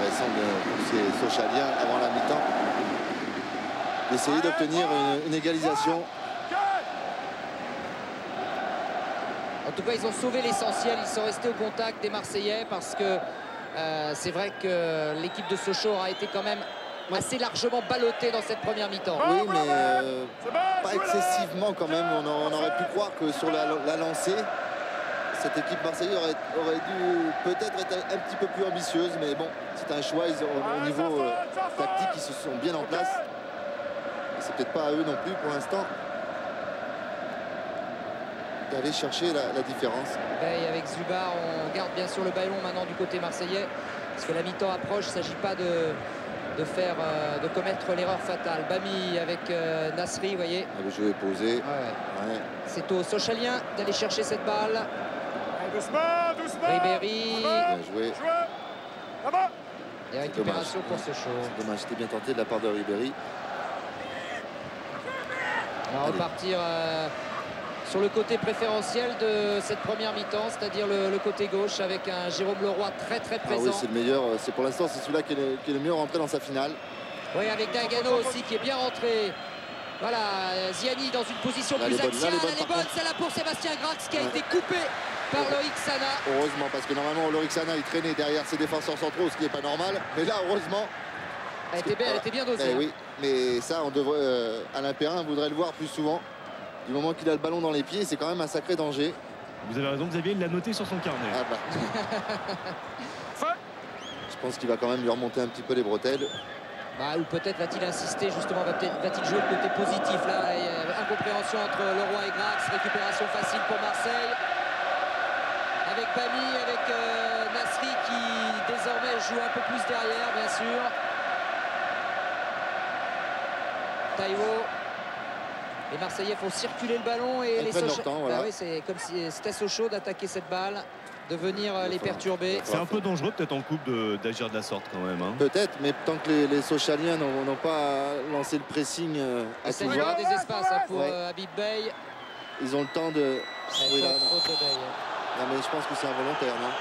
intéressant pour ces Sochaliens avant la mi-temps d'essayer d'obtenir une égalisation. En tout cas, ils ont sauvé l'essentiel. Ils sont restés au contact des Marseillais parce que c'est vrai que l'équipe de Sochaux aura été quand même assez largement ballottée dans cette première mi-temps. Oui, mais pas excessivement quand même. On aurait pu croire que sur la lancée, cette équipe marseillaise aurait dû peut-être être un petit peu plus ambitieuse. Mais bon, c'est un choix. Au niveau tactique, ils se sont bien en place. C'est peut-être pas à eux non plus pour l'instant d'aller chercher la différence. Et avec Zuba, on garde bien sûr le ballon maintenant du côté marseillais. Parce que la mi-temps approche, il ne s'agit pas de commettre l'erreur fatale. Bami avec Nasri, vous voyez. Le jeu est posé. Ouais. C'est aux Sochaliens d'aller chercher cette balle. Doucement. Ribéry. Bien joué. Et récupération pour Sochaux. C'est dommage, c'était bien tenté de la part de Ribéry. On va repartir sur le côté préférentiel de cette première mi-temps, c'est-à-dire le côté gauche avec un Jérôme Leroy très présent. Oui, c'est le meilleur. C'est pour l'instant, c'est celui-là qui est le mieux rentré dans sa finale. Oui, avec Dagano aussi qui est bien rentré. Voilà, Ziani dans une position plus axiale. Elle est bonne, celle-là pour Sébastien Grax qui a été coupé par Loïc Sana. Heureusement, parce que normalement, Loïc Sana, il traînait derrière ses défenseurs centraux, ce qui n'est pas normal. Mais là, heureusement... Elle était bien dosée. Oui, mais ça, on devrait... Alain Perrin voudrait le voir plus souvent. Du moment qu'il a le ballon dans les pieds, c'est quand même un sacré danger. Vous avez raison, Xavier, il l'a noté sur son carnet. Ah bah. Je pense qu'il va quand même lui remonter un petit peu les bretelles. Ou peut-être va-t-il insister, justement, va-t-il jouer le côté positif là. Incompréhension entre Leroy et Grax, récupération facile pour Marseille. Avec Bami, avec Nasri qui désormais joue un peu plus derrière, bien sûr. Taïwo. Les Marseillais font circuler le ballon et les Sochaux. Voilà. Oui, c'est comme si c'était Sochaux d'attaquer cette balle, de venir les perturber. C'est un peu dangereux peut-être en coupe d'agir de la sorte quand même. Hein. Peut-être, mais tant que les Sochaliens n'ont pas lancé le pressing à tout va. Il y aura des espaces pour Habib Bey. Ils ont le temps de... Oui, là, non, mais je pense que c'est involontaire, non?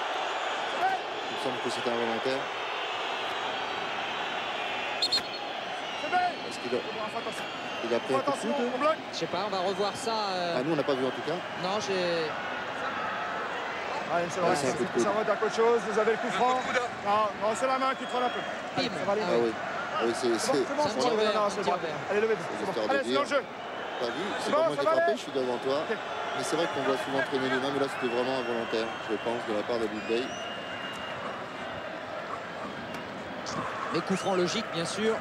Il me semble que c'est involontaire. Est-ce qu'il a pris un coup de foot? Je sais pas, on va revoir ça. Nous, on n'a pas vu en tout cas. Non, j'ai... C'est vrai, ça va à autre chose. Vous avez le coup franc. Non, c'est la main qui trône un peu. Allez, oui, c'est bon. Allez, levez. Allez, c'est dans le jeu. T'as vu? C'est pas moi qui ai frappé, je suis devant toi. Mais c'est vrai qu'on doit souvent traîner les mains, mais là, c'était vraiment involontaire, je pense, de la part de Big Bay. Les coups francs logiques, bien sûr.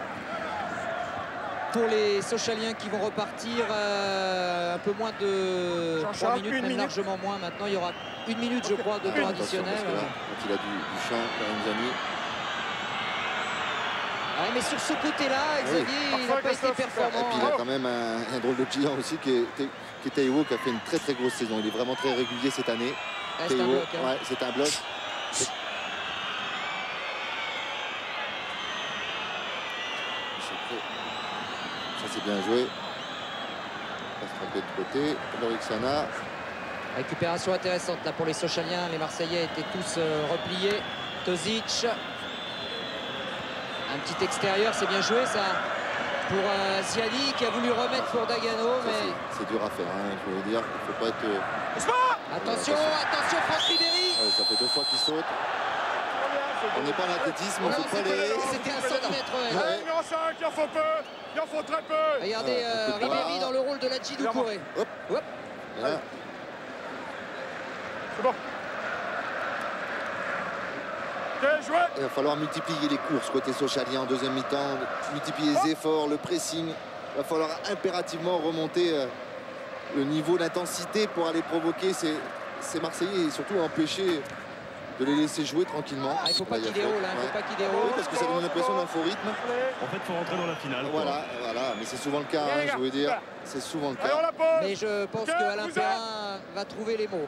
Pour les Sochaliens qui vont repartir un peu moins de 3 minutes, même largement moins. Maintenant, il y aura 1 minute, je crois, de temps additionnel. Quand il a du champ, Karim. Mais sur ce côté-là, Xavier, il n'a pas été performant. Et puis il a quand même un drôle de client aussi qui est Taïwo, qui a fait une très grosse saison. Il est vraiment très régulier cette année. C'est un bloc. C'est un bloc. Ça c'est bien joué. On va se tromper de côté. Loïc Sana. Récupération intéressante là pour les Sochaliens. Les Marseillais étaient tous repliés. Tozic. Un petit extérieur, c'est bien joué ça. Pour Ziani qui a voulu remettre pour Dagano. Mais c'est dur à faire, je veux dire. Il ne faut pas être... Attention, Franck Ribéry. Ça fait 2 fois qu'il saute. On n'est pas en athlétisme, on ne faut pas les... C'était 1 centimètre. Il en 5, il en faut peu. Il en faut très peu. Regardez Ribéry dans le rôle de Ladji Doucouré. Hop. Voilà. C'est bon. Il va falloir multiplier les courses côté Sochalien en deuxième mi-temps, multiplier les efforts, le pressing. Il va falloir impérativement remonter le niveau d'intensité pour aller provoquer ces Marseillais et surtout empêcher de les laisser jouer tranquillement. Il ne faut pas qu'ils déroulent, Oui, parce que ça donne l'impression d'un faux rythme. En fait, il faut rentrer dans la finale. Voilà, mais c'est souvent le cas, je veux dire. C'est souvent le cas. Mais je pense que Alain Perrin va trouver les mots.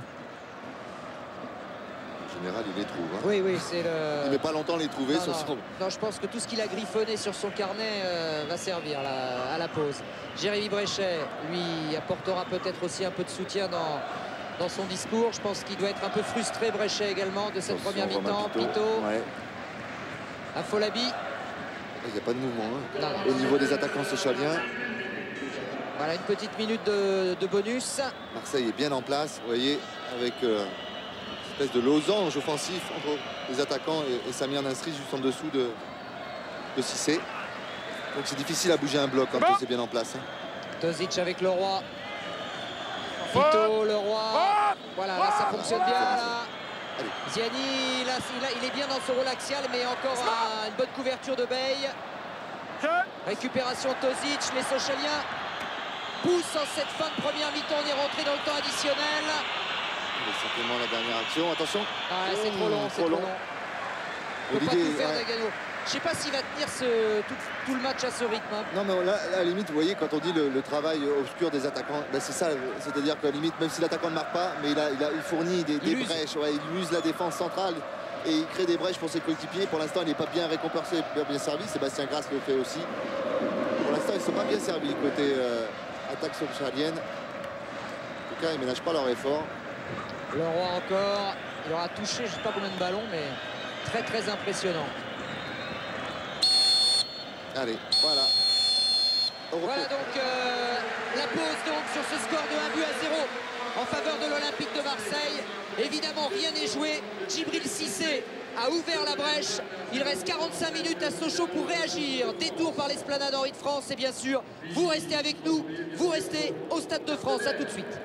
En général, il les trouve. Oui, c'est le... Il ne met pas longtemps à les trouver. Non, je pense que tout ce qu'il a griffonné sur son carnet va servir là, à la pause. Jérémy Bréchet, lui, apportera peut-être aussi un peu de soutien dans son discours. Je pense qu'il doit être un peu frustré, Bréchet également, de cette première mi-temps. Pito. Afolabi. Il n'y a pas de mouvement hein, Non. au niveau des attaquants sochaliens. Voilà une petite minute de bonus. Marseille est bien en place, vous voyez, avec une espèce de losange offensif entre les attaquants et Samir Nasri juste en dessous de Cissé. Donc c'est difficile à bouger un bloc quand c'est bien en place. Hein. Tozic avec Leroy. Fito, Leroy. Voilà, là ça fonctionne bien. Là. Ziani, là, il est bien dans son rôle axial, mais encore une bonne couverture de Bey. Récupération Tozic, les Sochaliens poussent en cette fin de première mi-temps. On est rentré dans le temps additionnel. C'est certainement la dernière action, attention. Ah, c'est trop long, c'est trop long. Il ne faut pas tout faire, Nagano. Je ne sais pas s'il va tenir tout le match à ce rythme. Hein. Non, mais là, à la limite, vous voyez, quand on dit le travail obscur des attaquants, ben c'est ça. C'est-à-dire qu'à la limite, même si l'attaquant ne marque pas, mais il fournit des brèches. Ouais, il use la défense centrale et il crée des brèches pour ses coéquipiers. Pour l'instant, il n'est pas bien récompensé, bien servi. Sébastien Grasse le fait aussi. Pour l'instant, ils ne sont pas bien servis côté attaque sochalienne. En tout cas, ils ne ménagent pas leur effort. Leroy encore. Il aura touché, je ne sais pas combien de ballons, mais très très impressionnant. Allez, voilà. Voilà donc la pause donc sur ce score de 1-0 en faveur de l'Olympique de Marseille. Évidemment, rien n'est joué. Djibril Cissé a ouvert la brèche. Il reste 45 minutes à Sochaux pour réagir. Détour par l'esplanade Henri de France. Et bien sûr, vous restez avec nous. Vous restez au Stade de France. À tout de suite.